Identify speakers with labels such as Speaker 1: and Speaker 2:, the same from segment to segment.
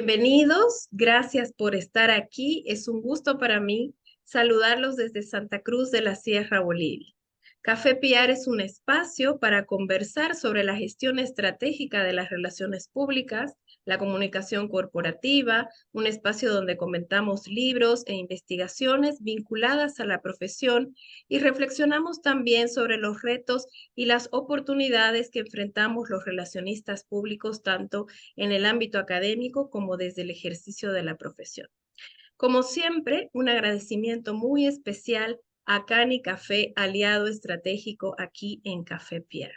Speaker 1: Bienvenidos, gracias por estar aquí. Es un gusto para mí saludarlos desde Santa Cruz de la Sierra, Bolivia. Café Piar es un espacio para conversar sobre la gestión estratégica de las relaciones públicas, la comunicación corporativa, un espacio donde comentamos libros e investigaciones vinculadas a la profesión y reflexionamos también sobre los retos y las oportunidades que enfrentamos los relacionistas públicos tanto en el ámbito académico como desde el ejercicio de la profesión. Como siempre, un agradecimiento muy especial a Cani Café, aliado estratégico aquí en Café Pierre.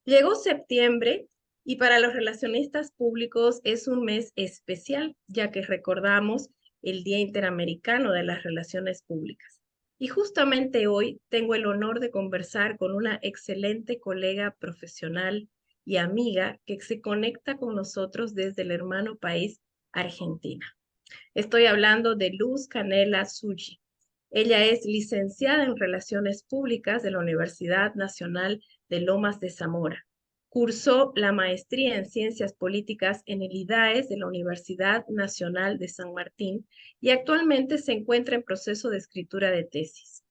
Speaker 1: Llegó septiembre y para los relacionistas públicos es un mes especial, ya que recordamos el Día Interamericano de las Relaciones Públicas. Y justamente hoy tengo el honor de conversar con una excelente colega profesional y amiga que se conecta con nosotros desde el hermano país Argentina. Estoy hablando de Luz Canela Suji. Ella es licenciada en Relaciones Públicas de la Universidad Nacional de Lomas de Zamora. Cursó la maestría en Ciencias Políticas en el IDAES de la Universidad Nacional de San Martín y actualmente se encuentra en proceso de escritura de tesis.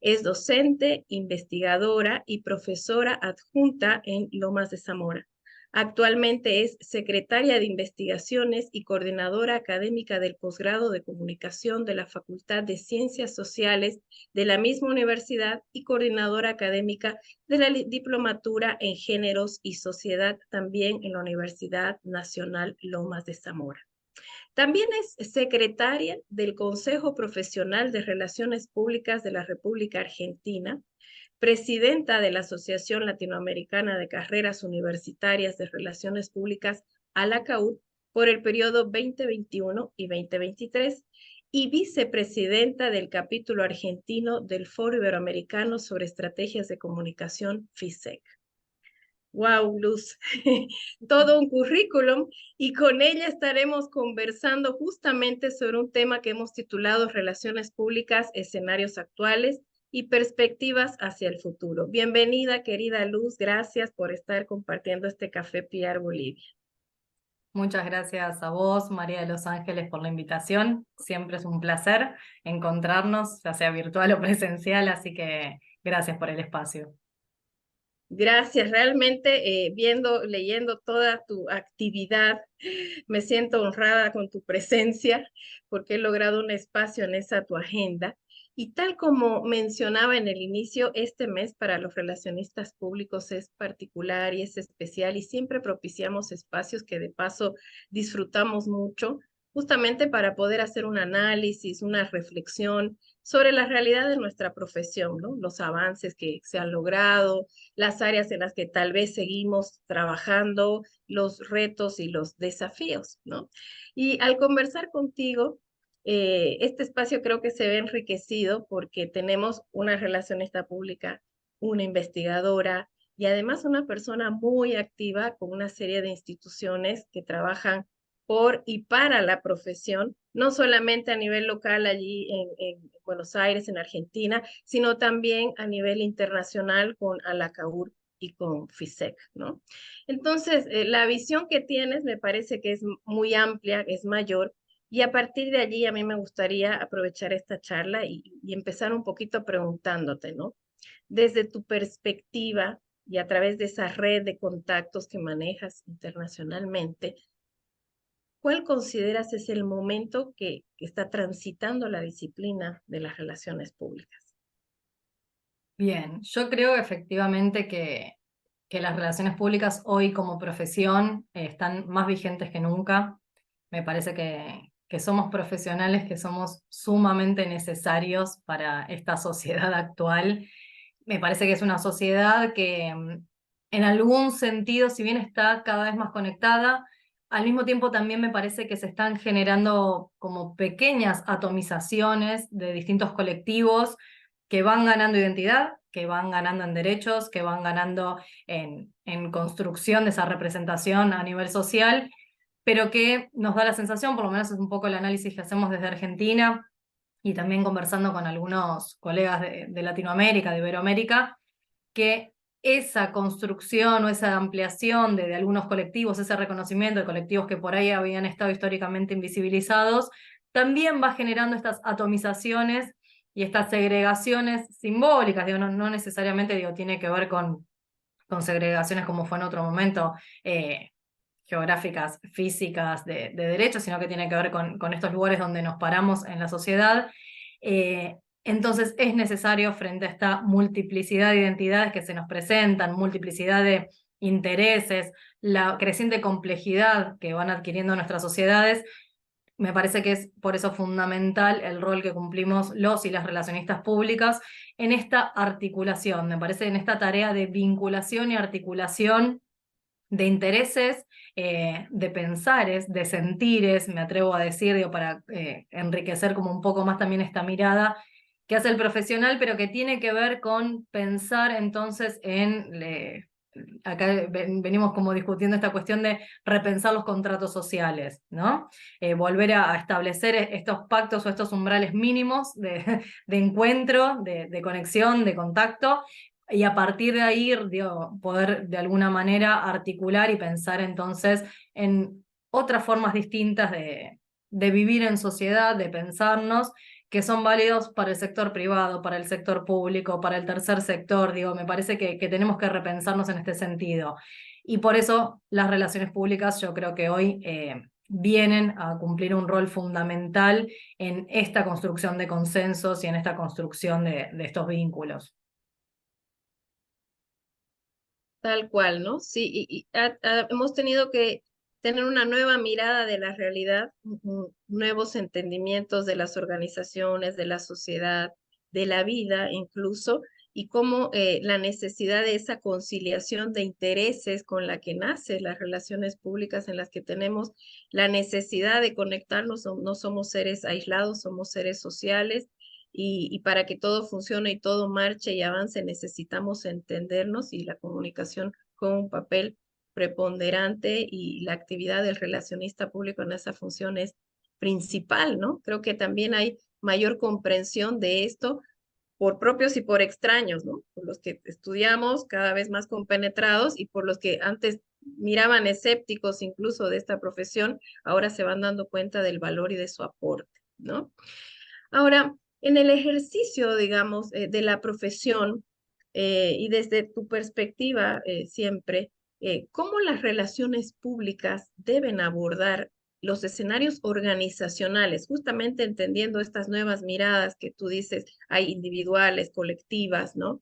Speaker 1: Es docente, investigadora y profesora adjunta en Lomas de Zamora. Actualmente es secretaria de investigaciones y coordinadora académica del posgrado de comunicación de la Facultad de Ciencias Sociales de la misma universidad y coordinadora académica de la diplomatura en géneros y sociedad también en la Universidad Nacional Lomas de Zamora. También es secretaria del Consejo Profesional de Relaciones Públicas de la República Argentina, presidenta de la Asociación Latinoamericana de Carreras Universitarias de Relaciones Públicas, ALACAUD, por el periodo 2021 y 2023, y vicepresidenta del capítulo argentino del Foro Iberoamericano sobre Estrategias de Comunicación, FISEC. Wow, Luz, todo un currículum y con ella estaremos conversando justamente sobre un tema que hemos titulado Relaciones Públicas, escenarios actuales y perspectivas hacia el futuro. Bienvenida, querida Luz, gracias por estar compartiendo este Café Piar Bolivia.
Speaker 2: Muchas gracias a vos, María de los Ángeles, por la invitación. Siempre es un placer encontrarnos, ya sea virtual o presencial, así que gracias por el espacio.
Speaker 1: Gracias, realmente leyendo toda tu actividad, me siento honrada con tu presencia porque he logrado un espacio en esa tu agenda. Y tal como mencionaba en el inicio, este mes para los relacionistas públicos es particular y es especial y siempre propiciamos espacios que de paso disfrutamos mucho, justamente para poder hacer un análisis, una reflexión sobre la realidad de nuestra profesión, ¿no? Los avances que se han logrado, las áreas en las que tal vez seguimos trabajando, los retos y los desafíos, ¿no? Y al conversar contigo, este espacio creo que se ve enriquecido porque tenemos una relacionista pública, una investigadora y además una persona muy activa con una serie de instituciones que trabajan por y para la profesión, no solamente a nivel local allí en Buenos Aires, en Argentina, sino también a nivel internacional con Alacaur y con FISEC, ¿no? Entonces, la visión que tienes me parece que es muy amplia, es mayor, y a partir de allí a mí me gustaría aprovechar esta charla y empezar un poquito preguntándote, ¿no? Desde tu perspectiva y a través de esa red de contactos que manejas internacionalmente, ¿cuál consideras es el momento que está transitando la disciplina de las relaciones públicas?
Speaker 2: Bien, yo creo efectivamente que las relaciones públicas hoy como profesión están más vigentes que nunca. Me parece que somos profesionales que somos sumamente necesarios para esta sociedad actual. Me parece que es una sociedad que en algún sentido, si bien está cada vez más conectada, al mismo tiempo también me parece que se están generando como pequeñas atomizaciones de distintos colectivos que van ganando identidad, que van ganando en derechos, que van ganando en construcción de esa representación a nivel social, pero que nos da la sensación, por lo menos es un poco el análisis que hacemos desde Argentina, y también conversando con algunos colegas de Latinoamérica, de Iberoamérica, que esa construcción o esa ampliación de algunos colectivos, ese reconocimiento de colectivos que por ahí habían estado históricamente invisibilizados, también va generando estas atomizaciones y estas segregaciones simbólicas, digo, no necesariamente digo, tiene que ver con segregaciones como fue en otro momento, geográficas, físicas, de derechos, sino que tiene que ver con estos lugares donde nos paramos en la sociedad. Entonces es necesario, frente a esta multiplicidad de identidades que se nos presentan, multiplicidad de intereses, la creciente complejidad que van adquiriendo nuestras sociedades, me parece que es por eso fundamental el rol que cumplimos los y las relacionistas públicas en esta articulación, me parece en esta tarea de vinculación y articulación de intereses, de pensares, de sentires, me atrevo a decir, digo, para enriquecer como un poco más también esta mirada que hace el profesional, pero que tiene que ver con pensar entonces acá venimos como discutiendo esta cuestión de repensar los contratos sociales, ¿no? Volver a establecer estos pactos o estos umbrales mínimos de encuentro, de conexión, de contacto, y a partir de ahí, digo, poder de alguna manera articular y pensar entonces en otras formas distintas de vivir en sociedad, de pensarnos, que son válidos para el sector privado, para el sector público, para el tercer sector. Digo, me parece que tenemos que repensarnos en este sentido. Y por eso las relaciones públicas yo creo que hoy vienen a cumplir un rol fundamental en esta construcción de consensos y en esta construcción de estos vínculos.
Speaker 1: Tal cual, ¿no? Sí, hemos tenido que tener una nueva mirada de la realidad, nuevos entendimientos de las organizaciones, de la sociedad, de la vida incluso, y cómo la necesidad de esa conciliación de intereses con la que nace las relaciones públicas en las que tenemos la necesidad de conectarnos, no somos seres aislados, somos seres sociales y para que todo funcione y todo marche y avance necesitamos entendernos y la comunicación juega un papel preponderante y la actividad del relacionista público en esa función es principal, ¿no? Creo que también hay mayor comprensión de esto por propios y por extraños, ¿no? Por los que estudiamos cada vez más compenetrados y por los que antes miraban escépticos incluso de esta profesión, ahora se van dando cuenta del valor y de su aporte, ¿no? Ahora, en el ejercicio, digamos, de la profesión y desde tu perspectiva siempre, ¿cómo las relaciones públicas deben abordar los escenarios organizacionales, justamente entendiendo estas nuevas miradas que tú dices, hay individuales, colectivas, ¿no?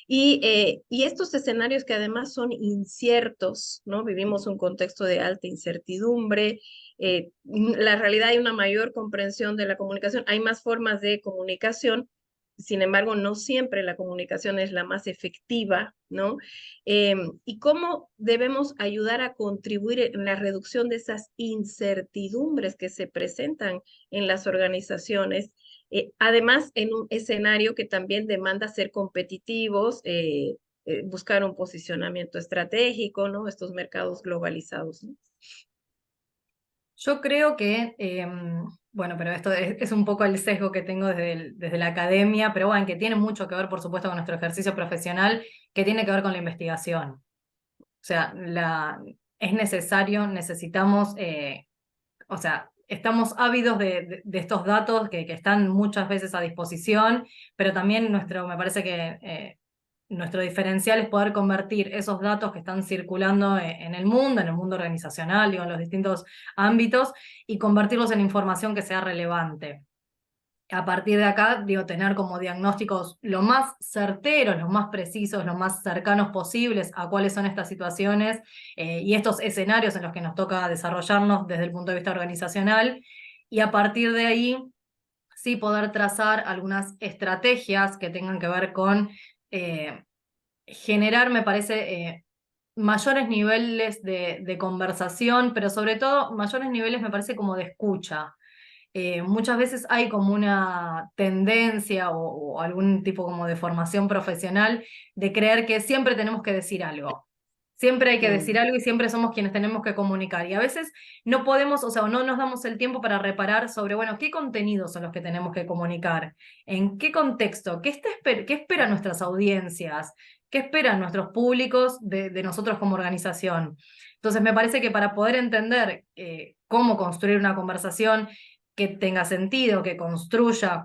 Speaker 1: Y estos escenarios que además son inciertos, ¿no? Vivimos un contexto de alta incertidumbre, la realidad hay una mayor comprensión de la comunicación, hay más formas de comunicación, sin embargo, no siempre la comunicación es la más efectiva, ¿no? Y cómo debemos ayudar a contribuir en la reducción de esas incertidumbres que se presentan en las organizaciones, además en un escenario que también demanda ser competitivos, buscar un posicionamiento estratégico, ¿no? Estos mercados globalizados, ¿no?
Speaker 2: Yo creo que, bueno, pero esto es un poco el sesgo que tengo desde la academia, pero bueno, que tiene mucho que ver, por supuesto, con nuestro ejercicio profesional, que tiene que ver con la investigación. O sea, es necesario, necesitamos, o sea, estamos ávidos de estos datos que están muchas veces a disposición, pero también me parece que nuestro diferencial es poder convertir esos datos que están circulando en el mundo organizacional, digo, en los distintos ámbitos, y convertirlos en información que sea relevante. A partir de acá, digo, tener como diagnósticos lo más certeros, los más precisos, los más cercanos posibles a cuáles son estas situaciones y estos escenarios en los que nos toca desarrollarnos desde el punto de vista organizacional, y a partir de ahí sí poder trazar algunas estrategias que tengan que ver con generar, me parece, mayores niveles de conversación, pero sobre todo mayores niveles, me parece, como de escucha. Muchas veces hay como una tendencia o algún tipo como de formación profesional de creer que siempre tenemos que decir algo. Siempre hay que decir algo y siempre somos quienes tenemos que comunicar. Y a veces no podemos, o sea, no nos damos el tiempo para reparar sobre, bueno, qué contenidos son los que tenemos que comunicar, en qué contexto, qué esperan nuestras audiencias, qué esperan nuestros públicos de nosotros como organización. Entonces me parece que para poder entender cómo construir una conversación que tenga sentido, que construya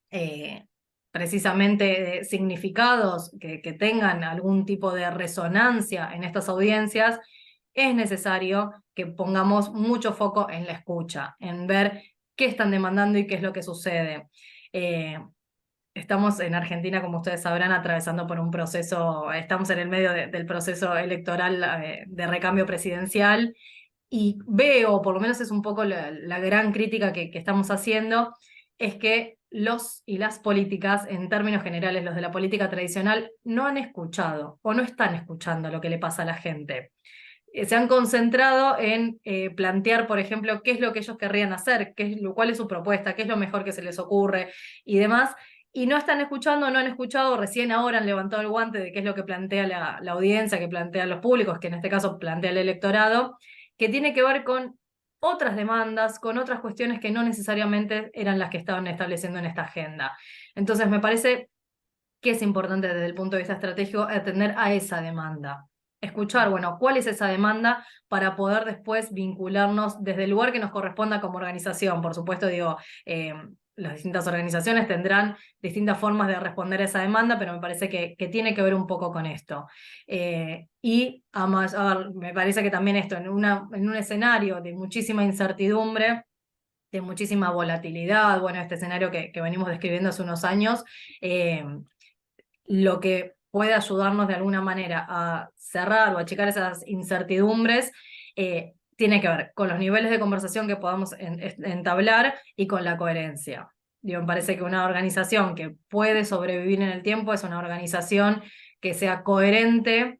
Speaker 2: eh, precisamente significados que tengan algún tipo de resonancia en estas audiencias, es necesario que pongamos mucho foco en la escucha, en ver qué están demandando y qué es lo que sucede. Eh, Estamos en Argentina, como ustedes sabrán, atravesando por un proceso, estamos en el medio del proceso electoral de recambio presidencial, y veo, por lo menos es un poco la gran crítica que estamos haciendo, es que los y las políticas, en términos generales, los de la política tradicional, no han escuchado o no están escuchando lo que le pasa a la gente. Se han concentrado en plantear, por ejemplo, qué es lo que ellos querrían hacer, cuál es su propuesta, qué es lo mejor que se les ocurre y demás, y no están escuchando, no han escuchado, recién ahora han levantado el guante de qué es lo que plantea la audiencia, que plantean los públicos, que en este caso plantea el electorado, que tiene que ver con otras demandas, con otras cuestiones que no necesariamente eran las que estaban estableciendo en esta agenda. Entonces me parece que es importante desde el punto de vista estratégico atender a esa demanda. Escuchar, bueno, cuál es esa demanda para poder después vincularnos desde el lugar que nos corresponda como organización. Por supuesto, digo, las distintas organizaciones tendrán distintas formas de responder a esa demanda, pero me parece que tiene que ver un poco con esto. Y además, a ver, me parece que también esto, en un escenario de muchísima incertidumbre, de muchísima volatilidad, bueno, este escenario que venimos describiendo hace unos años, lo que puede ayudarnos de alguna manera a cerrar o achicar esas incertidumbres, tiene que ver con los niveles de conversación que podamos entablar y con la coherencia. Digo, me parece que una organización que puede sobrevivir en el tiempo es una organización que sea coherente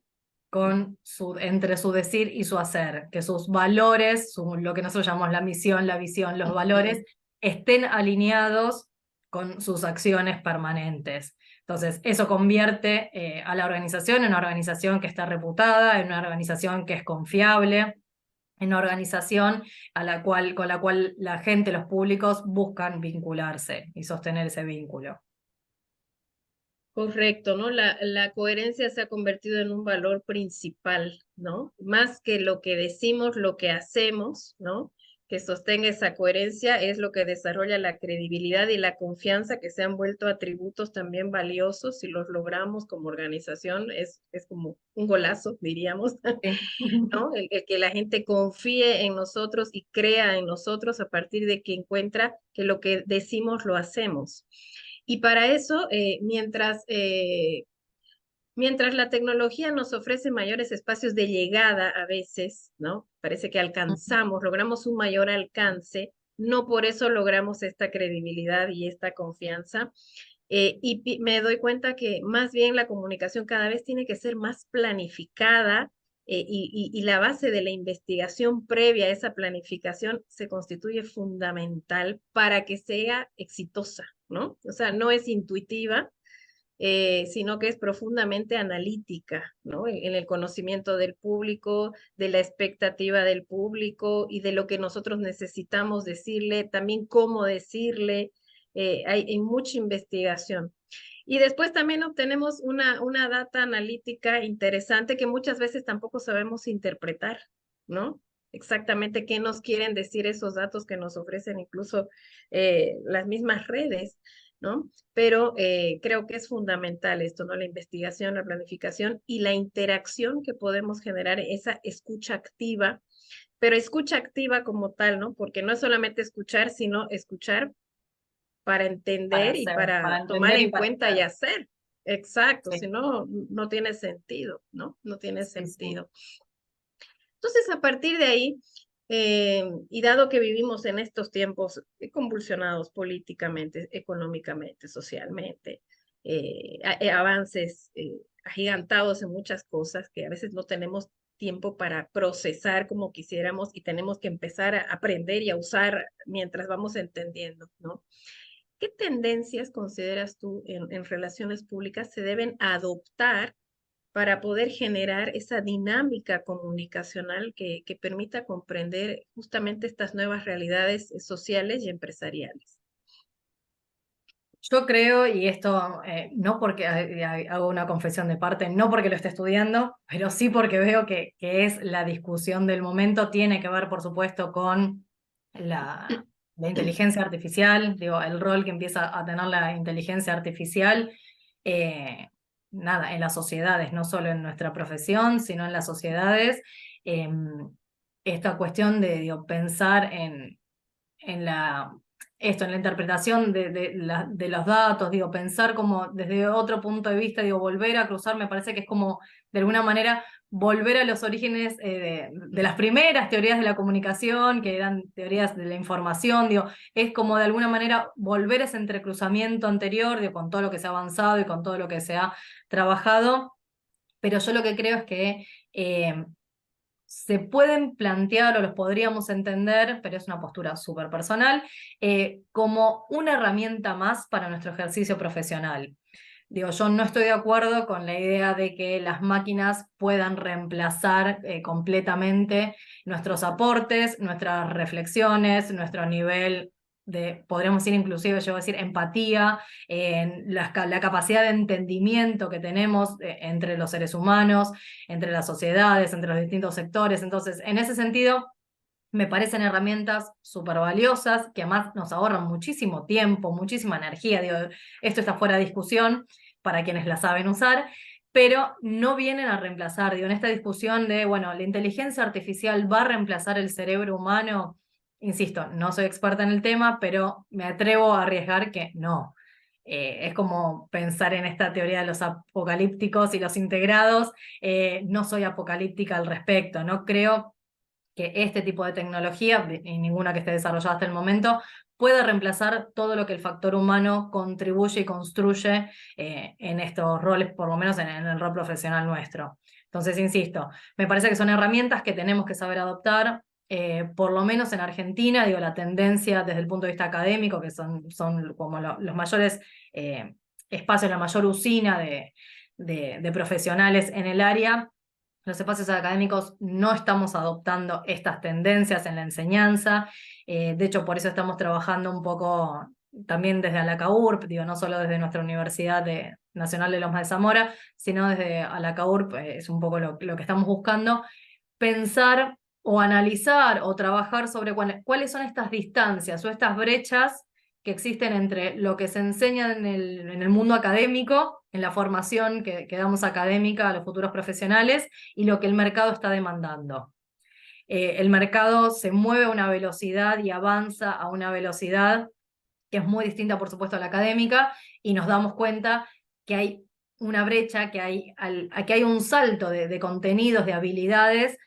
Speaker 2: entre su decir y su hacer, que sus valores, lo que nosotros llamamos la misión, la visión, los valores, estén alineados con sus acciones permanentes. Entonces, eso convierte a la organización en una organización que está reputada, en una organización que es confiable, en una organización con la cual la gente, los públicos, buscan vincularse y sostener ese vínculo.
Speaker 1: Correcto, ¿no? La coherencia se ha convertido en un valor principal, ¿no? Más que lo que decimos, lo que hacemos, ¿no? Que sostenga esa coherencia es lo que desarrolla la credibilidad y la confianza, que se han vuelto atributos también valiosos. Si los logramos como organización, es como un golazo, diríamos,
Speaker 2: Sí.
Speaker 1: ¿no? El que la gente confíe en nosotros y crea en nosotros a partir de que encuentra que lo que decimos lo hacemos. Y para eso, mientras la tecnología nos ofrece mayores espacios de llegada a veces, ¿no? Parece que logramos un mayor alcance, no por eso logramos esta credibilidad y esta confianza. Me doy cuenta que más bien la comunicación cada vez tiene que ser más planificada, y la base de la investigación previa a esa planificación se constituye fundamental para que sea exitosa, ¿no? O sea, no es intuitiva, sino que es profundamente analítica, ¿no? En el conocimiento del público, de la expectativa del público y de lo que nosotros necesitamos decirle, también cómo decirle. Hay mucha investigación. Y después también obtenemos una data analítica interesante que muchas veces tampoco sabemos interpretar, ¿no? Exactamente qué nos quieren decir esos datos que nos ofrecen incluso las mismas redes, ¿no? Pero creo que es fundamental esto, ¿no? La investigación, la planificación y la interacción que podemos generar, esa escucha activa, pero escucha activa como tal, ¿no? Porque no es solamente escuchar, sino escuchar para
Speaker 2: Para
Speaker 1: entender y
Speaker 2: hacer, para
Speaker 1: para tomar
Speaker 2: entender y
Speaker 1: en
Speaker 2: para
Speaker 1: cuenta y
Speaker 2: hacer.
Speaker 1: hacer. Exacto, si
Speaker 2: Sí,
Speaker 1: no, no tiene sentido, ¿no? No tiene
Speaker 2: sí, sí.
Speaker 1: sentido. Entonces, a partir de ahí, y dado que vivimos en estos tiempos convulsionados políticamente, económicamente, socialmente, avances agigantados en muchas cosas que a veces no tenemos tiempo para procesar como quisiéramos y tenemos que empezar a aprender y a usar mientras vamos entendiendo, ¿no? ¿Qué tendencias consideras tú en relaciones públicas se deben adoptar para poder generar esa dinámica comunicacional que permita comprender justamente estas nuevas realidades sociales y empresariales?
Speaker 2: Yo creo, y esto no porque hago una confesión de parte, no porque lo esté estudiando, pero sí porque veo que es la discusión del momento, tiene que ver, por supuesto, con la inteligencia artificial, digo, el rol que empieza a tener la inteligencia artificial, eh, nada, en las sociedades, no solo en nuestra profesión, sino en las sociedades. eh, Esta cuestión de, digo, pensar en en la interpretación de los datos, digo, pensar como desde otro punto de vista, digo, volver a cruzar, me parece que es como, de alguna manera, volver a los orígenes de las primeras teorías de la comunicación, que eran teorías de la información, digo, es como de alguna manera volver a ese entrecruzamiento anterior, digo, con todo lo que se ha avanzado y con todo lo que se ha trabajado, pero yo lo que creo es que se pueden plantear o los podríamos entender, pero es una postura súper personal, como una herramienta más para nuestro ejercicio profesional. Digo, yo no estoy de acuerdo con la idea de que las máquinas puedan reemplazar completamente nuestros aportes, nuestras reflexiones, nuestro nivel de, podríamos decir inclusive, yo voy a decir, empatía, la capacidad de entendimiento que tenemos entre los seres humanos, entre las sociedades, entre los distintos sectores. Entonces, en ese sentido, me parecen herramientas súper valiosas, que además nos ahorran muchísimo tiempo, muchísima energía. Digo, esto está fuera de discusión para quienes la saben usar, pero no vienen a reemplazar. Digo, en esta discusión de, bueno, la inteligencia artificial va a reemplazar el cerebro humano, insisto, no soy experta en el tema, pero me atrevo a arriesgar que no. Es como pensar en esta teoría de los apocalípticos y los integrados. No soy apocalíptica al respecto, no creo que este tipo de tecnología, y ninguna que esté desarrollada hasta el momento, pueda reemplazar todo lo que el factor humano contribuye y construye en estos roles, por lo menos en el rol profesional nuestro. Entonces, insisto, me parece que son herramientas que tenemos que saber adoptar. Por lo menos en Argentina, digo, la tendencia desde el punto de vista académico, que son como los mayores espacios, la mayor usina de profesionales en el área. Los espacios académicos no estamos adoptando estas tendencias en la enseñanza. De hecho, por eso estamos trabajando un poco también desde Alacaurp, digo, no solo desde nuestra Universidad Nacional de Lomas de Zamora, sino desde Alacaurp, es un poco lo que estamos buscando, pensar o analizar o trabajar sobre cuáles son estas distancias o estas brechas que existen entre lo que se enseña en el mundo académico, en la formación que damos académica a los futuros profesionales, y lo que el mercado está demandando. El mercado se mueve a una velocidad y avanza a una velocidad que es muy distinta, por supuesto, a la académica, y nos damos cuenta que hay una brecha, que hay un salto de contenidos, de habilidades,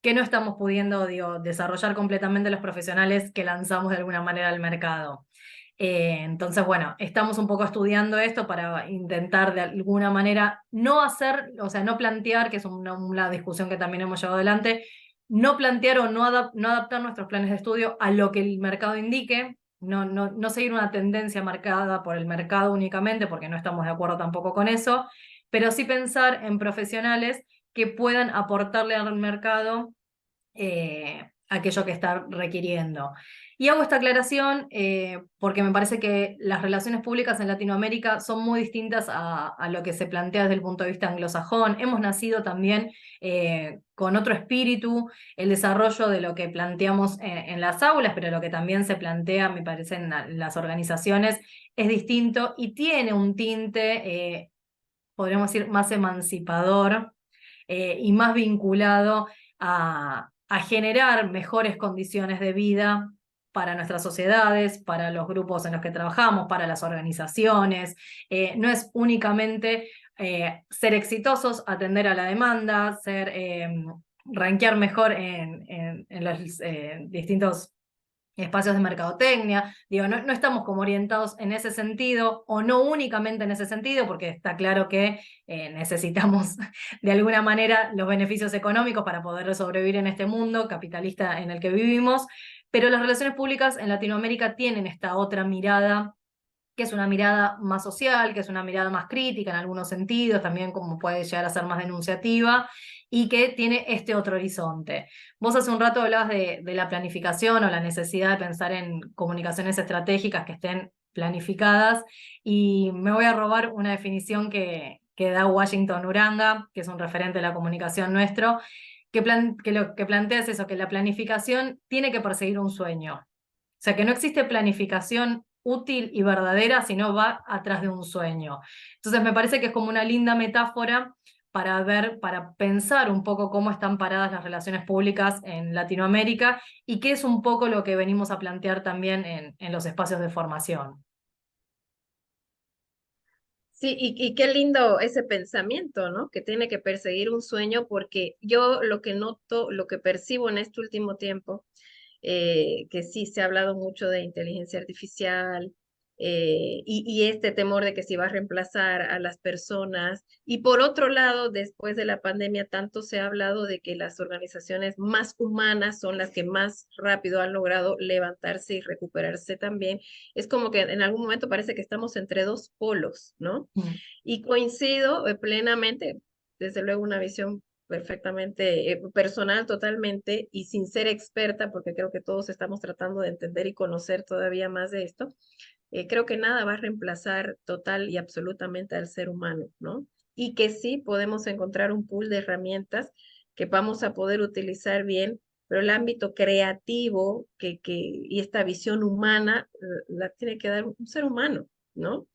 Speaker 2: que no estamos pudiendo, digo, desarrollar completamente los profesionales que lanzamos de alguna manera al mercado. Entonces, bueno, estamos un poco estudiando esto para intentar de alguna manera no hacer, o sea, no plantear, que es una discusión que también hemos llevado adelante, no plantear o no adaptar nuestros planes de estudio a lo que el mercado indique, no seguir una tendencia marcada por el mercado únicamente, porque no estamos de acuerdo tampoco con eso, pero sí pensar en profesionales que puedan aportarle al mercado aquello que está requiriendo. Y hago esta aclaración porque me parece que las relaciones públicas en Latinoamérica son muy distintas a lo que se plantea desde el punto de vista anglosajón. Hemos nacido también con otro espíritu, el desarrollo de lo que planteamos en las aulas, pero lo que también se plantea, me parece, en las organizaciones es distinto y tiene un tinte, podríamos decir, más emancipador y más vinculado a generar mejores condiciones de vida para nuestras sociedades, para los grupos en los que trabajamos, para las organizaciones. No es únicamente ser exitosos, atender a la demanda, rankear mejor en los distintos espacios de mercadotecnia. Digo, no estamos como orientados en ese sentido, o no únicamente en ese sentido, porque está claro que necesitamos de alguna manera los beneficios económicos para poder sobrevivir en este mundo capitalista en el que vivimos, pero las relaciones públicas en Latinoamérica tienen esta otra mirada, que es una mirada más social, que es una mirada más crítica en algunos sentidos, también como puede llegar a ser más denunciativa, y que tiene este otro horizonte. Vos hace un rato hablabas de la planificación o la necesidad de pensar en comunicaciones estratégicas que estén planificadas, y me voy a robar una definición que da Washington Uranga, que es un referente de la comunicación nuestro, que lo que plantea es eso, que la planificación tiene que perseguir un sueño. O sea, que no existe planificación útil y verdadera, sino va atrás de un sueño. Entonces me parece que es como una linda metáfora para ver, para pensar un poco cómo están paradas las relaciones públicas en Latinoamérica y qué es un poco lo que venimos a plantear también en los espacios de formación.
Speaker 1: Sí, y qué lindo ese pensamiento, ¿no? Que tiene que perseguir un sueño, porque yo lo que noto, lo que percibo en este último tiempo, que sí se ha hablado mucho de inteligencia artificial, y este temor de que si va a reemplazar a las personas. Y por otro lado, después de la pandemia, tanto se ha hablado de que las organizaciones más humanas son las que más rápido han logrado levantarse y recuperarse también. Es como que en algún momento parece que estamos entre dos polos, ¿no?
Speaker 2: Mm.
Speaker 1: Y coincido plenamente, desde luego una visión perfectamente personal totalmente y sin ser experta, porque creo que todos estamos tratando de entender y conocer todavía más de esto. Creo que nada va a reemplazar total y absolutamente al ser humano, ¿no? Y que sí podemos encontrar un pool de herramientas que vamos a poder utilizar bien, pero el ámbito creativo y esta visión humana la tiene que dar un ser humano, ¿no?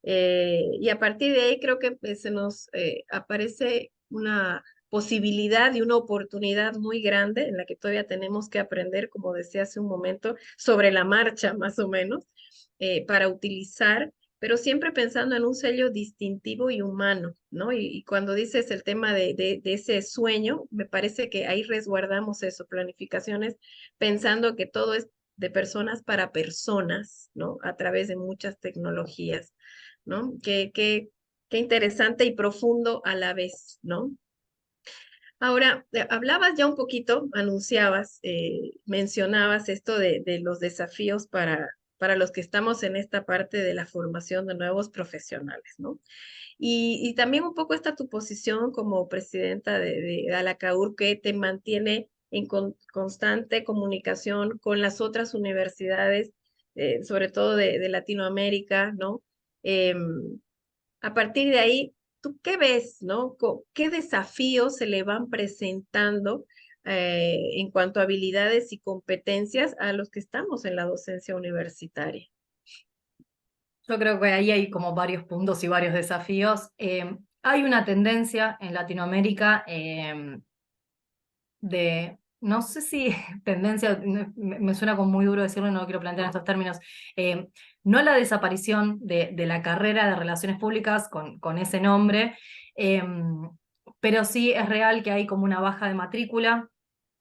Speaker 1: Y a partir de ahí creo que se nos aparece una posibilidad y una oportunidad muy grande en la que todavía tenemos que aprender, como decía hace un momento, sobre la marcha más o menos, para utilizar, pero siempre pensando en un sello distintivo y humano, ¿no? Y cuando dices el tema de ese sueño, me parece que ahí resguardamos eso, planificaciones, pensando que todo es de personas para personas, ¿no? A través de muchas tecnologías. ¿No? Qué interesante y profundo a la vez, ¿no? Ahora, hablabas ya un poquito, anunciabas, mencionabas esto de los desafíos para los que estamos en esta parte de la formación de nuevos profesionales, ¿no? Y también un poco está tu posición como presidenta de Alacaur, que te mantiene en constante comunicación con las otras universidades, sobre todo de Latinoamérica, ¿no? Em, a partir de ahí, ¿tú qué ves, no? ¿Qué desafíos se le van presentando en cuanto a habilidades y competencias a los que estamos en la docencia universitaria?
Speaker 2: Yo creo que ahí hay como varios puntos y varios desafíos. Hay una tendencia en Latinoamérica no sé si tendencia, me suena como muy duro decirlo, no lo quiero plantear en estos términos, no la desaparición de la carrera de Relaciones Públicas con ese nombre, eh, pero sí es real que hay como una baja de matrícula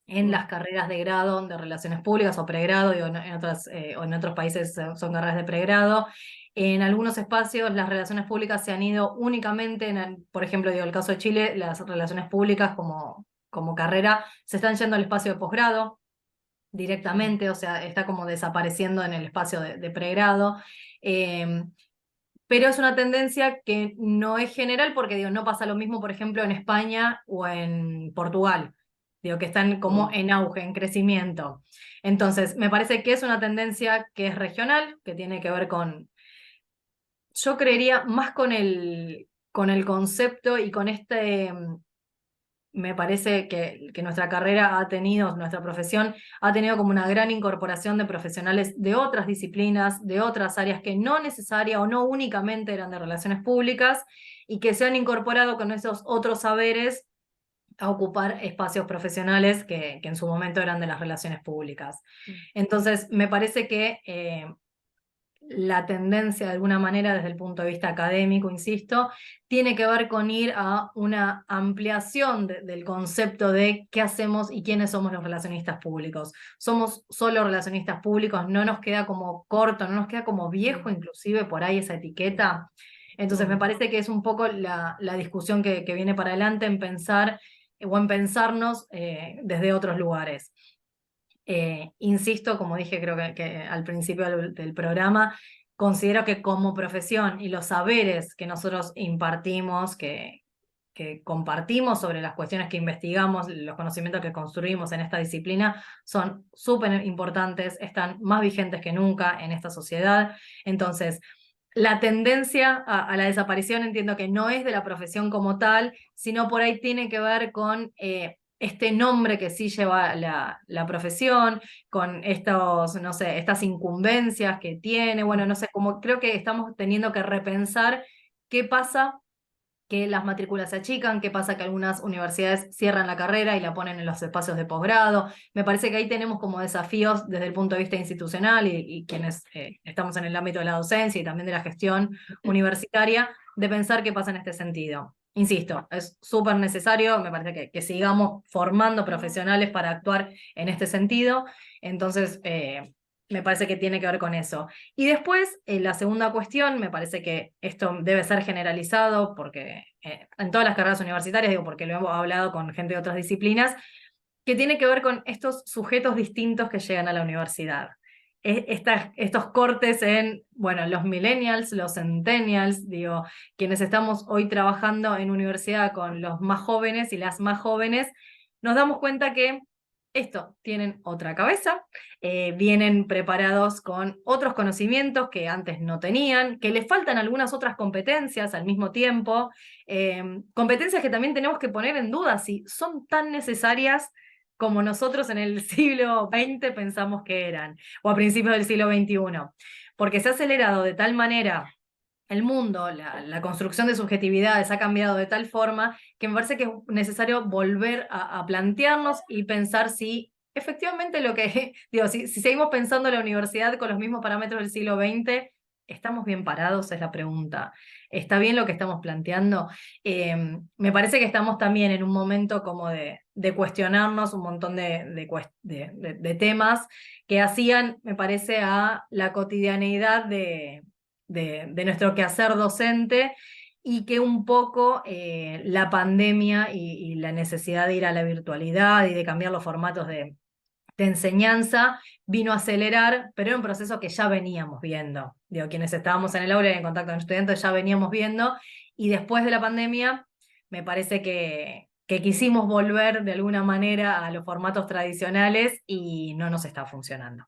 Speaker 2: en
Speaker 1: Mm.
Speaker 2: las carreras de grado de Relaciones Públicas o pregrado, digo, o en otros países son carreras de pregrado. En algunos espacios las relaciones públicas se han ido únicamente, por ejemplo, digo, el caso de Chile, las relaciones públicas como carrera se están yendo al espacio de posgrado
Speaker 1: Mm.
Speaker 2: directamente, o sea, está como desapareciendo en el espacio de pregrado. Pero es una tendencia que no es general porque digo, no pasa lo mismo, por ejemplo, en España o en Portugal. Digo, que están como
Speaker 1: Mm.
Speaker 2: en auge, en crecimiento. Entonces, me parece que es una tendencia que es regional, que tiene que ver yo creería, más con el concepto y con me parece que nuestra carrera ha tenido, nuestra profesión ha tenido como una gran incorporación de profesionales de otras disciplinas, de otras áreas que no necesaria o no únicamente eran de relaciones públicas y que se han incorporado con esos otros saberes a ocupar espacios profesionales que en su momento eran de las relaciones públicas.
Speaker 1: Mm.
Speaker 2: Entonces, me parece que la tendencia de alguna manera desde el punto de vista académico, insisto, tiene que ver con ir a una ampliación del concepto de qué hacemos y quiénes somos los relacionistas públicos. Somos solo relacionistas públicos, no nos queda como corto, no nos queda como viejo
Speaker 1: Mm.
Speaker 2: inclusive por ahí esa etiqueta. Entonces me
Speaker 1: Mm.
Speaker 2: parece que es un poco la discusión que viene para adelante en pensar o en pensarnos desde otros lugares. Insisto, como dije creo que al principio del programa, considero que como profesión y los saberes que nosotros impartimos, que compartimos sobre las cuestiones que investigamos, los conocimientos que construimos en esta disciplina son súper importantes, están más vigentes que nunca en esta sociedad. Entonces, la tendencia a la desaparición entiendo que no es de la profesión como tal, sino por ahí tiene que ver con este nombre que sí lleva la profesión, con estos, no sé, estas incumbencias que tiene, bueno, no sé, como creo que estamos teniendo que repensar qué pasa que las matrículas se achican, qué pasa que algunas universidades cierran la carrera y la ponen en los espacios de posgrado. Me parece que ahí tenemos como desafíos desde el punto de vista institucional y quienes estamos en el ámbito de la docencia y también de la gestión universitaria, de pensar qué pasa en este sentido. Insisto, es súper necesario, me parece que sigamos formando profesionales para actuar en este sentido. Entonces, me parece que tiene que ver con eso. Y después, la segunda cuestión, me parece que esto debe ser generalizado, porque en todas las carreras universitarias, digo, porque lo hemos hablado con gente de otras disciplinas, que tiene que ver con estos sujetos distintos que llegan a la universidad. Estos cortes en, bueno, los millennials, los centennials, digo, quienes estamos hoy trabajando en universidad con los más jóvenes y las más jóvenes, nos damos cuenta que esto, tienen otra cabeza, vienen preparados con otros conocimientos que antes no tenían, que les faltan algunas otras competencias al mismo tiempo, competencias que también tenemos que poner en duda si son tan necesarias como nosotros en el siglo XX pensamos que eran, o a principios del siglo XXI, porque se ha acelerado de tal manera el mundo, la construcción de subjetividades ha cambiado de tal forma que me parece que es necesario volver a plantearnos y pensar si efectivamente lo que, digo, si seguimos pensando en la universidad con los mismos parámetros del siglo XX, ¿estamos bien parados? Es la pregunta. ¿Está bien lo que estamos planteando? Me parece que estamos también en un momento como de cuestionarnos un montón de temas que hacían, me parece, a la cotidianeidad de nuestro quehacer docente y que un poco la pandemia y la necesidad de ir a la virtualidad y de cambiar los formatos de enseñanza vino a acelerar, pero era un proceso que ya veníamos viendo. Digo, quienes estábamos en el aula y en contacto con estudiantes ya veníamos viendo, y después de la pandemia me parece que quisimos volver de alguna manera a los formatos tradicionales y no nos está funcionando.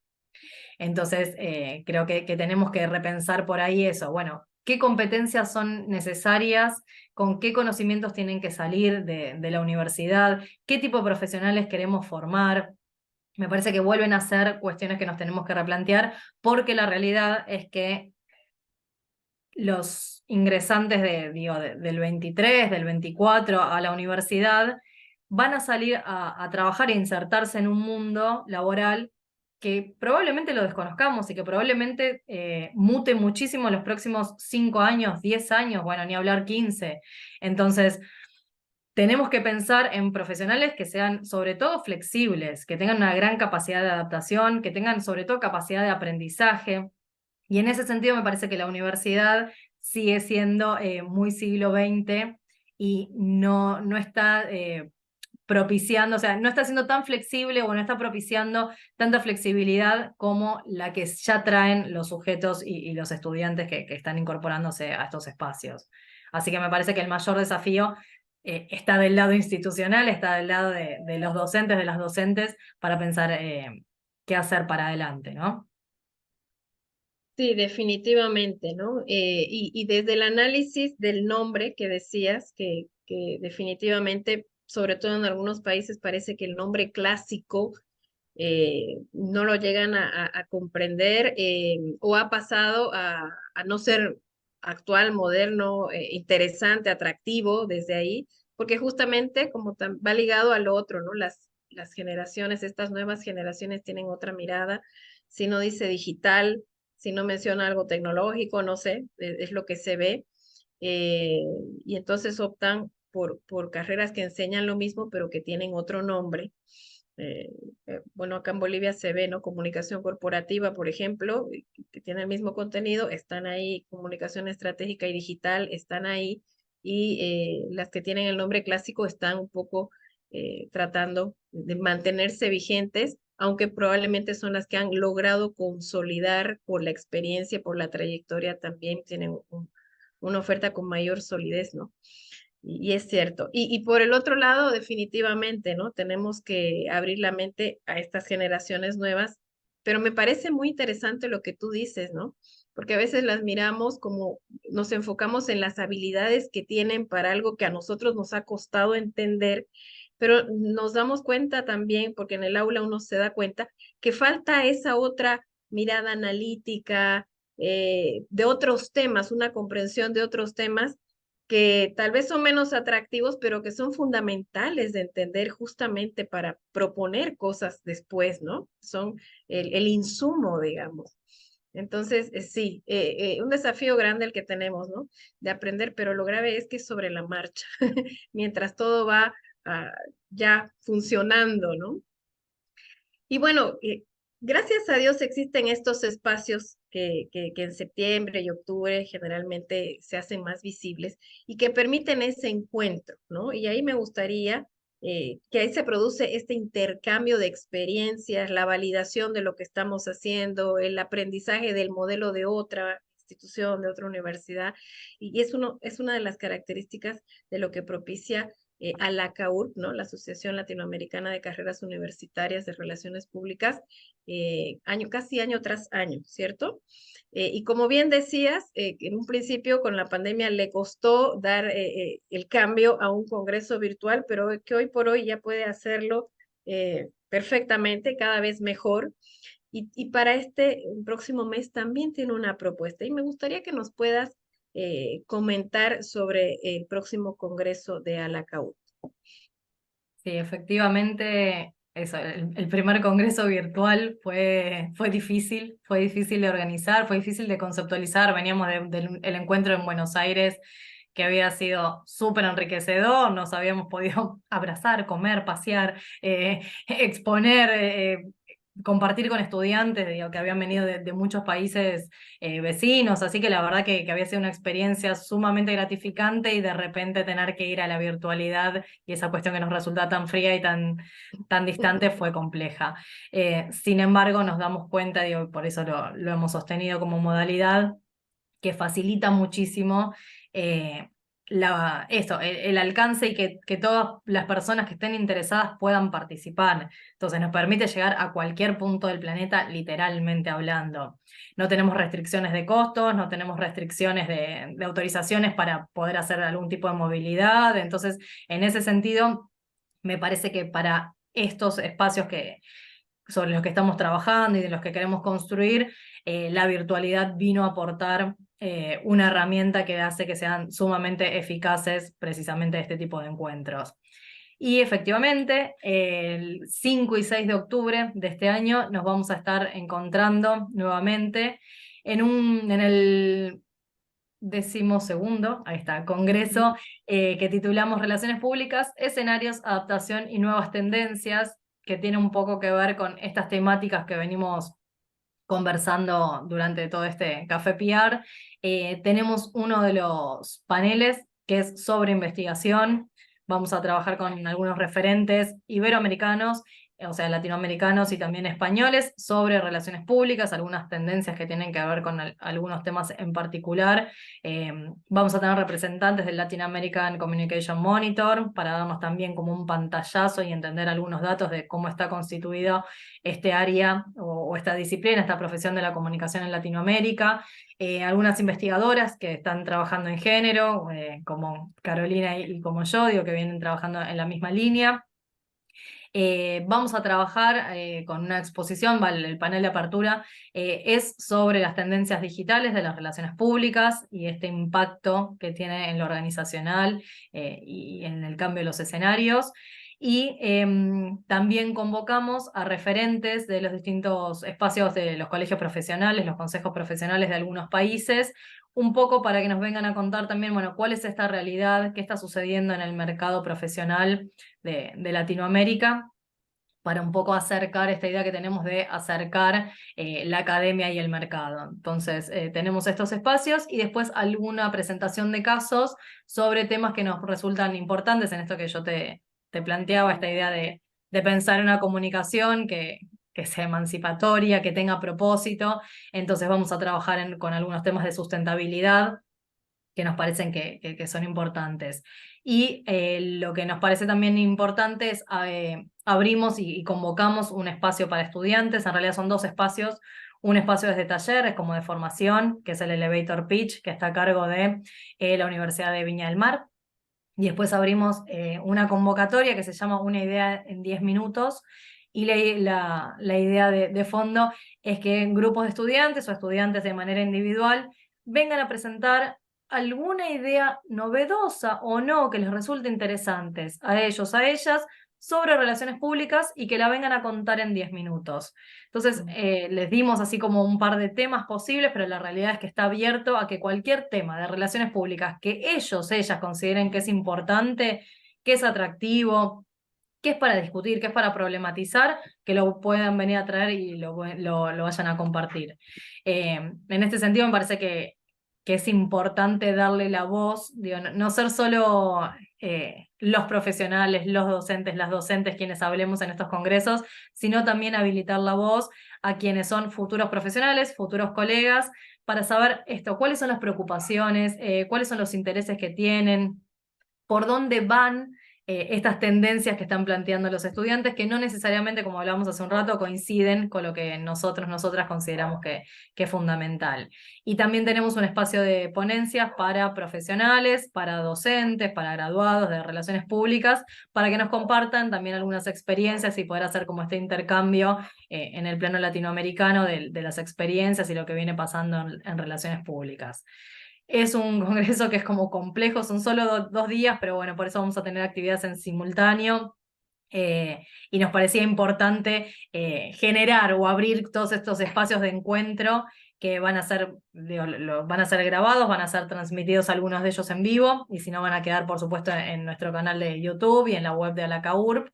Speaker 2: Entonces, creo que tenemos que repensar por ahí eso. Bueno, ¿qué competencias son necesarias? ¿Con qué conocimientos tienen que salir de la universidad? ¿Qué tipo de profesionales queremos formar? Me parece que vuelven a ser cuestiones que nos tenemos que replantear, porque la realidad es que los ingresantes del 23, del 24 a la universidad van a salir a trabajar e insertarse en un mundo laboral que probablemente lo desconozcamos y que probablemente mute muchísimo en los próximos 5 años, 10 años, bueno, ni hablar 15. Entonces, tenemos que pensar en profesionales que sean sobre todo flexibles, que tengan una gran capacidad de adaptación, que tengan sobre todo capacidad de aprendizaje. Y en ese sentido me parece que la universidad sigue siendo muy siglo XX y no está propiciando, o sea, no está siendo tan flexible o no está propiciando tanta flexibilidad como la que ya traen los sujetos y los estudiantes que están incorporándose a estos espacios. Así que me parece que el mayor desafío está del lado institucional, está del lado de los docentes, de las docentes, para pensar qué hacer para adelante, ¿no?
Speaker 1: Sí, definitivamente, ¿no? Y desde el análisis del nombre que decías, que definitivamente, sobre todo en algunos países, parece que el nombre clásico no lo llegan a comprender o ha pasado a no ser actual, moderno, interesante, atractivo desde ahí, porque justamente como va ligado al otro, ¿no? Las generaciones, estas nuevas generaciones tienen otra mirada, si no dice digital, si no menciona algo tecnológico, no sé, es lo que se ve. eh, y entonces optan por carreras que enseñan lo mismo, pero que tienen otro nombre. Eh, bueno, acá en Bolivia se ve, ¿no? Comunicación corporativa, por ejemplo, que tiene el mismo contenido, están ahí, comunicación estratégica y digital están ahí, y las que tienen el nombre clásico están un poco tratando de mantenerse vigentes, aunque probablemente son las que han logrado consolidar por la experiencia, por la trayectoria, también tienen una oferta con mayor solidez, ¿no? Y es cierto. Y por el otro lado, definitivamente, ¿no? Tenemos que abrir la mente a estas generaciones nuevas, pero me parece muy interesante lo que tú dices, ¿no? Porque a veces las miramos como nos enfocamos en las habilidades que tienen para algo que a nosotros nos ha costado entender, pero nos damos cuenta también, porque en el aula uno se da cuenta, que falta esa otra mirada analítica, de otros temas, una comprensión de otros temas que tal vez son menos atractivos, pero que son fundamentales de entender justamente para proponer cosas después, ¿no? Son el insumo, digamos. Entonces, sí, un desafío grande el que tenemos, ¿no? De aprender, pero lo grave es que es sobre la marcha, mientras todo va ya funcionando, ¿no? Y bueno, gracias a Dios existen estos espacios que en septiembre y octubre generalmente se hacen más visibles y que permiten ese encuentro, ¿no? Y ahí me gustaría que ahí se produce este intercambio de experiencias, la validación de lo que estamos haciendo, el aprendizaje del modelo de otra institución, de otra universidad, y es una de las características de lo que propicia a la CAURP, ¿no? La Asociación Latinoamericana de Carreras Universitarias de Relaciones Públicas, casi año tras año, ¿cierto? Y como bien decías, en un principio con la pandemia le costó dar el cambio a un congreso virtual, pero que hoy por hoy ya puede hacerlo perfectamente, cada vez mejor. Y para este próximo mes también tiene una propuesta y me gustaría que nos puedas comentar sobre el próximo congreso de ALACAUT.
Speaker 2: Sí, efectivamente, eso, el primer congreso virtual fue difícil de organizar, fue difícil de conceptualizar. Veníamos del el encuentro en Buenos Aires, que había sido súper enriquecedor, nos habíamos podido abrazar, comer, pasear, exponer, compartir con estudiantes, digo, que habían venido de muchos países vecinos, así que la verdad que había sido una experiencia sumamente gratificante y de repente tener que ir a la virtualidad y esa cuestión que nos resulta tan fría y tan distante fue compleja. Sin embargo, nos damos cuenta, digo, y por eso lo hemos sostenido como modalidad, que facilita muchísimo el alcance y que todas las personas que estén interesadas puedan participar. Entonces nos permite llegar a cualquier punto del planeta, literalmente hablando. No tenemos restricciones de costos, no tenemos restricciones de autorizaciones para poder hacer algún tipo de movilidad. Entonces, en ese sentido, me parece que para estos espacios sobre los que estamos trabajando y de los que queremos construir, la virtualidad vino a aportar una herramienta que hace que sean sumamente eficaces precisamente este tipo de encuentros. Y efectivamente, el 5 y 6 de octubre de este año nos vamos a estar encontrando nuevamente en el 12º, ahí está, congreso, que titulamos Relaciones Públicas, Escenarios, Adaptación y Nuevas Tendencias, que tiene un poco que ver con estas temáticas que venimos conversando durante todo este Café PR. Tenemos uno de los paneles que es sobre investigación. Vamos a trabajar con algunos referentes iberoamericanos, o sea, latinoamericanos y también españoles, sobre relaciones públicas, algunas tendencias que tienen que ver con algunos temas en particular. Vamos a tener representantes del Latin American Communication Monitor para darnos también como un pantallazo y entender algunos datos de cómo está constituido este área o esta disciplina, esta profesión de la comunicación en Latinoamérica. Algunas investigadoras que están trabajando en género, como Carolina y como yo, digo, que vienen trabajando en la misma línea. Vamos a trabajar con una exposición, vale, el panel de apertura es sobre las tendencias digitales de las relaciones públicas y este impacto que tiene en lo organizacional y en el cambio de los escenarios. Y también convocamos a referentes de los distintos espacios de los colegios profesionales, los consejos profesionales de algunos países, un poco para que nos vengan a contar también, bueno, cuál es esta realidad, qué está sucediendo en el mercado profesional de Latinoamérica, para un poco acercar esta idea que tenemos de acercar la academia y el mercado. Entonces, tenemos estos espacios y después alguna presentación de casos sobre temas que nos resultan importantes en esto que yo te planteaba, esta idea de pensar una comunicación que sea emancipatoria, que tenga propósito. Entonces vamos a trabajar con algunos temas de sustentabilidad que nos parecen que son importantes. Y lo que nos parece también importante es abrimos y convocamos un espacio para estudiantes, en realidad son dos espacios. Un espacio es de talleres, como de formación, que es el Elevator Pitch, que está a cargo de la Universidad de Viña del Mar. Y después abrimos una convocatoria que se llama Una idea en 10 minutos. Y la idea de fondo es que grupos de estudiantes o estudiantes de manera individual vengan a presentar alguna idea novedosa o no que les resulte interesantes a ellos, a ellas, sobre relaciones públicas y que la vengan a contar en 10 minutos. Entonces, les dimos así como un par de temas posibles, pero la realidad es que está abierto a que cualquier tema de relaciones públicas que ellos, ellas consideren que es importante, que es atractivo, que es para discutir, que es para problematizar, que lo puedan venir a traer y lo vayan a compartir. En este sentido me parece que es importante darle la voz, digo, no ser solo los profesionales, los docentes, las docentes quienes hablemos en estos congresos, sino también habilitar la voz a quienes son futuros profesionales, futuros colegas, para saber esto, cuáles son las preocupaciones, cuáles son los intereses que tienen, por dónde van estas tendencias que están planteando los estudiantes, que no necesariamente, como hablábamos hace un rato, coinciden con lo que nosotros, nosotras consideramos que es fundamental. Y también tenemos un espacio de ponencias para profesionales, para docentes, para graduados de relaciones públicas, para que nos compartan también algunas experiencias y poder hacer como este intercambio en el plano latinoamericano de las experiencias y lo que viene pasando en relaciones públicas. Es un congreso que es como complejo, son solo 2 días, pero bueno, por eso vamos a tener actividades en simultáneo. Y nos parecía importante generar o abrir todos estos espacios de encuentro que van a ser, digo, van a ser grabados, van a ser transmitidos algunos de ellos en vivo, y si no van a quedar, por supuesto, en nuestro canal de YouTube y en la web de Alacaurb,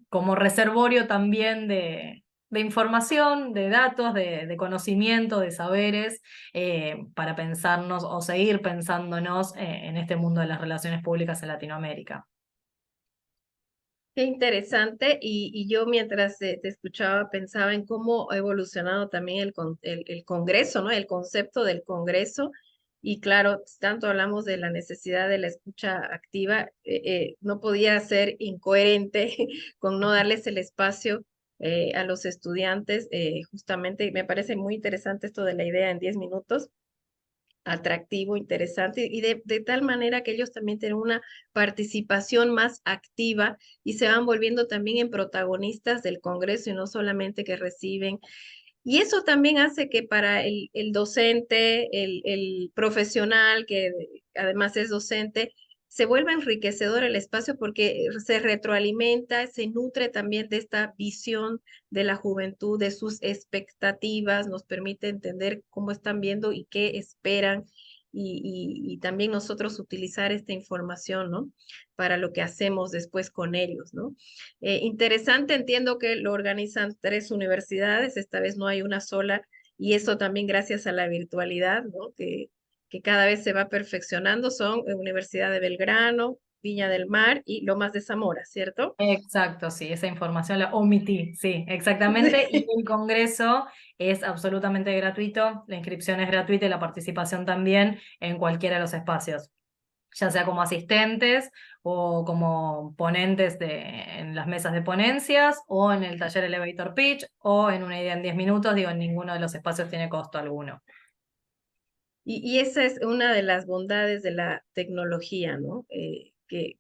Speaker 2: como reservorio también de información, de datos, de conocimiento, de saberes, para pensarnos o seguir pensándonos en este mundo de las relaciones públicas en Latinoamérica.
Speaker 1: Qué interesante. Y yo mientras te escuchaba pensaba en cómo ha evolucionado también el Congreso, ¿no? El concepto del Congreso. Y claro, tanto hablamos de la necesidad de la escucha activa, no podía ser incoherente con no darles el espacio a los estudiantes. Justamente me parece muy interesante esto de la idea en 10 minutos, atractivo, interesante, y de tal manera que ellos también tienen una participación más activa y se van volviendo también en protagonistas del Congreso y no solamente que reciben. Y eso también hace que para el docente, el profesional que además es docente, se vuelva enriquecedor el espacio porque se retroalimenta, se nutre también de esta visión de la juventud, de sus expectativas, nos permite entender cómo están viendo y qué esperan. Y también nosotros utilizar esta información, ¿no? Para lo que hacemos después con ellos, ¿no? Interesante, entiendo que lo organizan 3 universidades, esta vez no hay una sola, y eso también gracias a la virtualidad, ¿no? Que cada vez se va perfeccionando, son Universidad de Belgrano, Viña del Mar y Lomas de Zamora, ¿cierto?
Speaker 2: Exacto, sí, esa información la omití, sí, exactamente. Y el congreso es absolutamente gratuito, la inscripción es gratuita y la participación también en cualquiera de los espacios, ya sea como asistentes o como ponentes en las mesas de ponencias o en el taller Elevator Pitch o en una idea en 10 minutos, digo, en ninguno de los espacios tiene costo alguno.
Speaker 1: Y esa es una de las bondades de la tecnología, ¿no?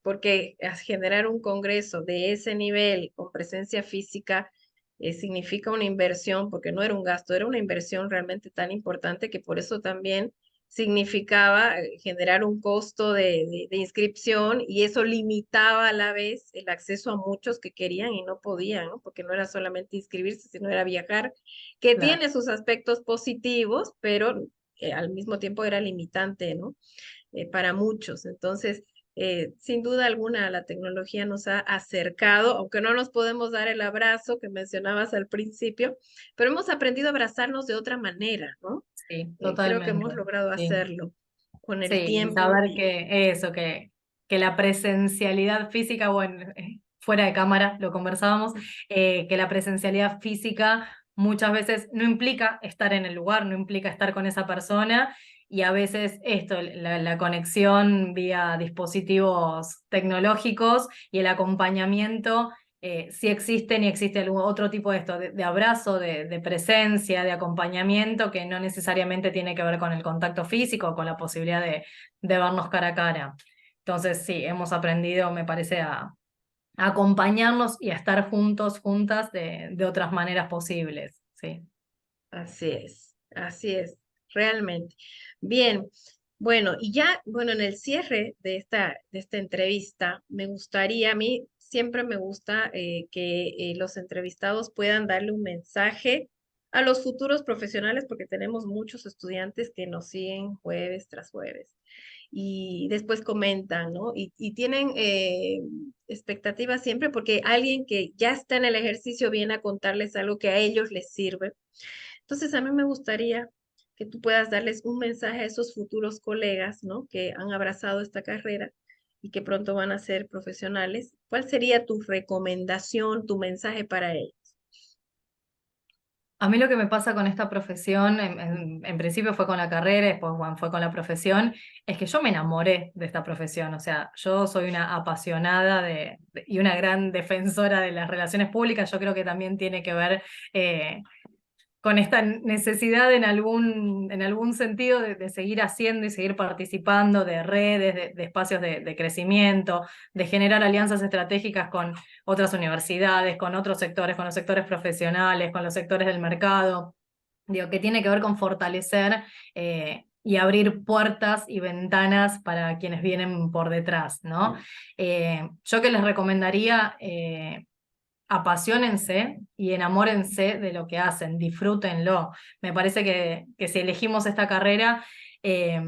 Speaker 1: Porque generar un congreso de ese nivel con presencia física significa una inversión, porque no era un gasto, era una inversión realmente tan importante que por eso también significaba generar un costo de inscripción y eso limitaba a la vez el acceso a muchos que querían y no podían, ¿no? Porque no era solamente inscribirse, sino era viajar, que
Speaker 2: Claro.
Speaker 1: tiene sus aspectos positivos, pero al mismo tiempo era limitante, ¿no? Para muchos. Entonces, sin duda alguna, la tecnología nos ha acercado, aunque no nos podemos dar el abrazo que mencionabas al principio, pero hemos aprendido a abrazarnos de otra manera, ¿no?
Speaker 2: Sí,
Speaker 1: Creo que
Speaker 2: totalmente.
Speaker 1: hemos logrado
Speaker 2: Sí.
Speaker 1: hacerlo con el
Speaker 2: Sí, y
Speaker 1: tiempo
Speaker 2: saber
Speaker 1: y
Speaker 2: que eso, que la presencialidad física, bueno, fuera de cámara lo conversábamos, que la presencialidad física muchas veces no implica estar en el lugar, no implica estar con esa persona, y a veces esto, la conexión vía dispositivos tecnológicos y el acompañamiento, sí existen y existe algún otro tipo de esto, de abrazo, de presencia, de acompañamiento que no necesariamente tiene que ver con el contacto físico, con la posibilidad de vernos cara a cara. Entonces sí, hemos aprendido, me parece, a acompañarnos y a estar juntos, juntas de otras maneras posibles. Sí.
Speaker 1: Así es, realmente. Bien, bueno, y ya, bueno, en el cierre de esta entrevista, me gustaría, a mí siempre me gusta que los entrevistados puedan darle un mensaje a los futuros profesionales, porque tenemos muchos estudiantes que nos siguen jueves tras jueves y después comentan, ¿no? Y tienen expectativas siempre porque alguien que ya está en el ejercicio viene a contarles algo que a ellos les sirve. Entonces, a mí me gustaría que tú puedas darles un mensaje a esos futuros colegas, ¿no? Que han abrazado esta carrera y que pronto van a ser profesionales. ¿Cuál sería tu recomendación, tu mensaje para ellos?
Speaker 2: A mí lo que me pasa con esta profesión, en principio fue con la carrera, después bueno, fue con la profesión, es que yo me enamoré de esta profesión. O sea, yo soy una apasionada y una gran defensora de las relaciones públicas. Yo creo que también tiene que ver con esta necesidad en algún sentido de seguir haciendo y seguir participando de redes, de espacios de crecimiento, de generar alianzas estratégicas con otras universidades, con otros sectores, con los sectores profesionales, con los sectores del mercado. Digo, que tiene que ver con fortalecer y abrir puertas y ventanas para quienes vienen por detrás, ¿no? Yo que les recomendaría, apasionense y enamórense de lo que hacen, disfrútenlo. Me parece que si elegimos esta carrera, eh,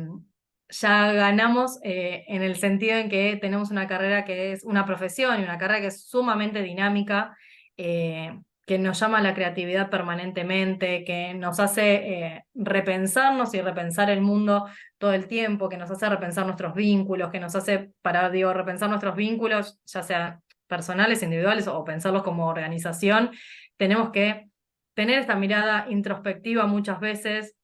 Speaker 2: ya ganamos en el sentido en que tenemos una carrera que es una profesión y una carrera que es sumamente dinámica, que nos llama a la creatividad permanentemente, que nos hace repensarnos y repensar el mundo todo el tiempo, que nos hace repensar nuestros vínculos, que nos hace, digo, repensar nuestros vínculos, ya sea personales, individuales o pensarlos como organización. Tenemos que tener esta mirada introspectiva muchas veces,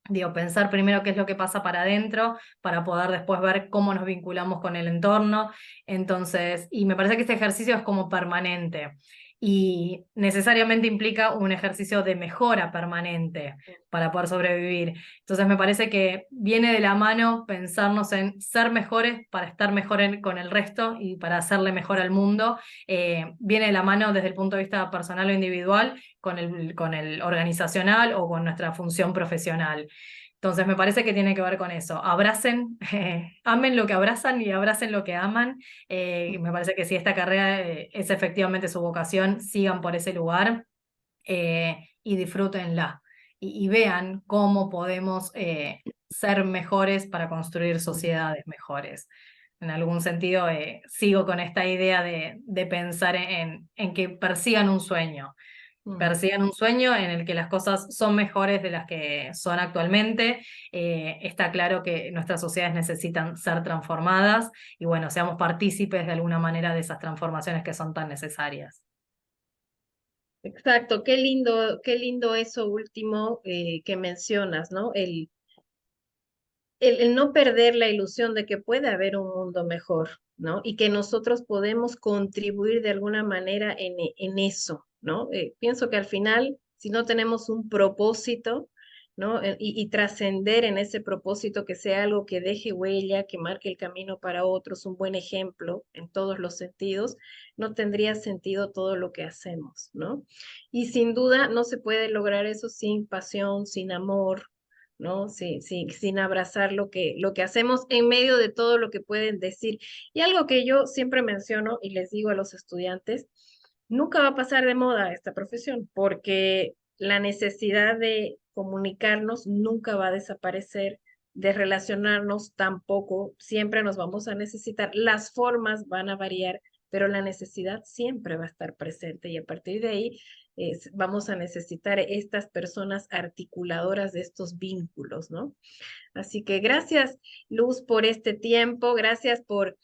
Speaker 2: digo, pensar primero qué es lo que pasa para adentro, para poder después ver cómo nos vinculamos con el entorno. Entonces, y me parece que este ejercicio es como permanente y necesariamente implica un ejercicio de mejora permanente para poder sobrevivir. Entonces me parece que viene de la mano pensarnos en ser mejores para estar mejor con el resto y para hacerle mejor al mundo. Viene de la mano desde el punto de vista personal o individual con el organizacional o con nuestra función profesional. Entonces me parece que tiene que ver con eso. Abracen, amen lo que abrazan y abracen lo que aman. Me parece que si esta carrera es efectivamente su vocación, sigan por ese lugar y disfrútenla. Y vean cómo podemos ser mejores para construir sociedades mejores. En algún sentido, sigo con esta idea de pensar en que
Speaker 1: Mm.
Speaker 2: persigan un sueño en el que las cosas son mejores de las que son actualmente. Está claro que nuestras sociedades necesitan ser transformadas y bueno, seamos partícipes de alguna manera de esas transformaciones que son tan necesarias.
Speaker 1: Exacto, qué lindo eso último que mencionas, ¿no? El no perder la ilusión de que puede haber un mundo mejor, ¿no? Y que nosotros podemos contribuir de alguna manera en eso, ¿no? Pienso que al final, si no tenemos un propósito, ¿no? Y trascender en ese propósito que sea algo que deje huella, que marque el camino para otros, un buen ejemplo en todos los sentidos, no tendría sentido todo lo que hacemos, ¿no? Y sin duda no se puede lograr eso sin pasión, sin amor, ¿no? Sin abrazar lo que hacemos en medio de todo lo que pueden decir. Y algo que yo siempre menciono y les digo a los estudiantes, nunca va a pasar de moda esta profesión, porque la necesidad de comunicarnos nunca va a desaparecer, de relacionarnos tampoco, siempre nos vamos a necesitar, las formas van a variar, pero la necesidad siempre va a estar presente y a partir de ahí vamos a necesitar estas personas articuladoras de estos vínculos, ¿no? Así que gracias, Luz, por este tiempo, gracias por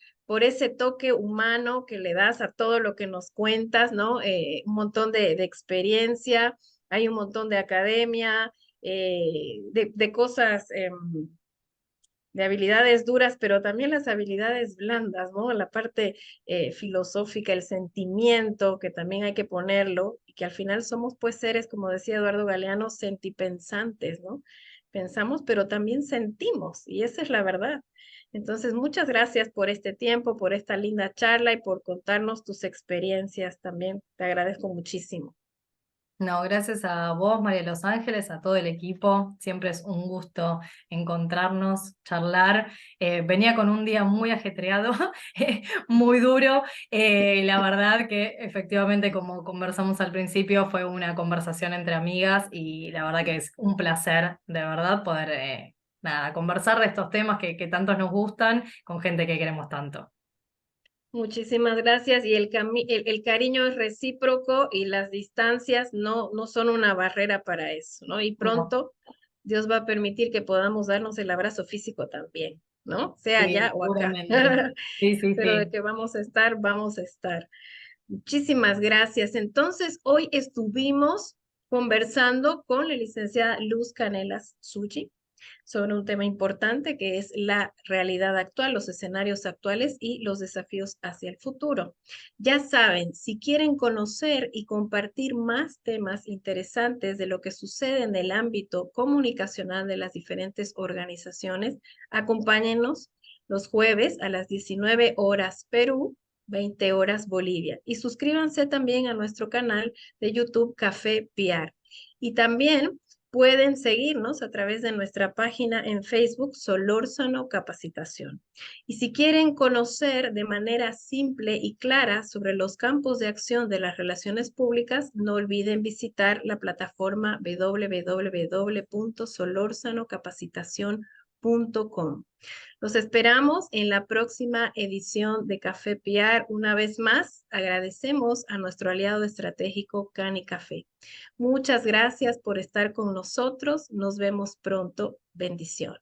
Speaker 1: ese toque humano que le das a todo lo que nos cuentas, ¿no? Un montón de experiencia, hay un montón de academia, de cosas de habilidades duras, pero también las habilidades blandas, ¿no? La parte filosófica, el sentimiento, que también hay que ponerlo, y que al final somos pues seres, como decía Eduardo Galeano, sentipensantes, ¿no? Pensamos, pero también sentimos, y esa es la verdad. Entonces, muchas gracias por este tiempo, por esta linda charla y por contarnos tus experiencias también. Te agradezco muchísimo.
Speaker 2: No, gracias a vos, María de Los Ángeles, a todo el equipo. Siempre es un gusto encontrarnos, charlar. Venía con un día muy ajetreado, muy duro. La verdad que efectivamente, como conversamos al principio, fue una conversación entre amigas y la verdad que es un placer, de verdad, poder nada, conversar de estos temas que tantos nos gustan con gente que queremos tanto.
Speaker 1: Muchísimas gracias y el cariño es recíproco y las distancias no son una barrera para eso, ¿no? Y
Speaker 2: No,
Speaker 1: pronto Dios va a permitir que podamos darnos el abrazo físico también, ¿no? Sea
Speaker 2: sí,
Speaker 1: allá o acá.
Speaker 2: seguramente. Sí, sí,
Speaker 1: Pero de
Speaker 2: sí.
Speaker 1: que vamos a estar, vamos a estar. Muchísimas gracias. Entonces, hoy estuvimos conversando con la licenciada Luz Canelas Suchi sobre un tema importante que es la realidad actual, los escenarios actuales y los desafíos hacia el futuro. Ya saben, si quieren conocer y compartir más temas interesantes de lo que sucede en el ámbito comunicacional de las diferentes organizaciones, acompáñenos los jueves a las 19 horas Perú, 20 horas Bolivia. Y suscríbanse también a nuestro canal de YouTube Café PR. Y también pueden seguirnos a través de nuestra página en Facebook Solórzano Capacitación. Y si quieren conocer de manera simple y clara sobre los campos de acción de las relaciones públicas, no olviden visitar la plataforma www.solorzanocapacitacion.com. Los esperamos en la próxima edición de Café PR. Una vez más, agradecemos a nuestro aliado estratégico Cani Café. Muchas gracias por estar con nosotros. Nos vemos pronto. Bendiciones.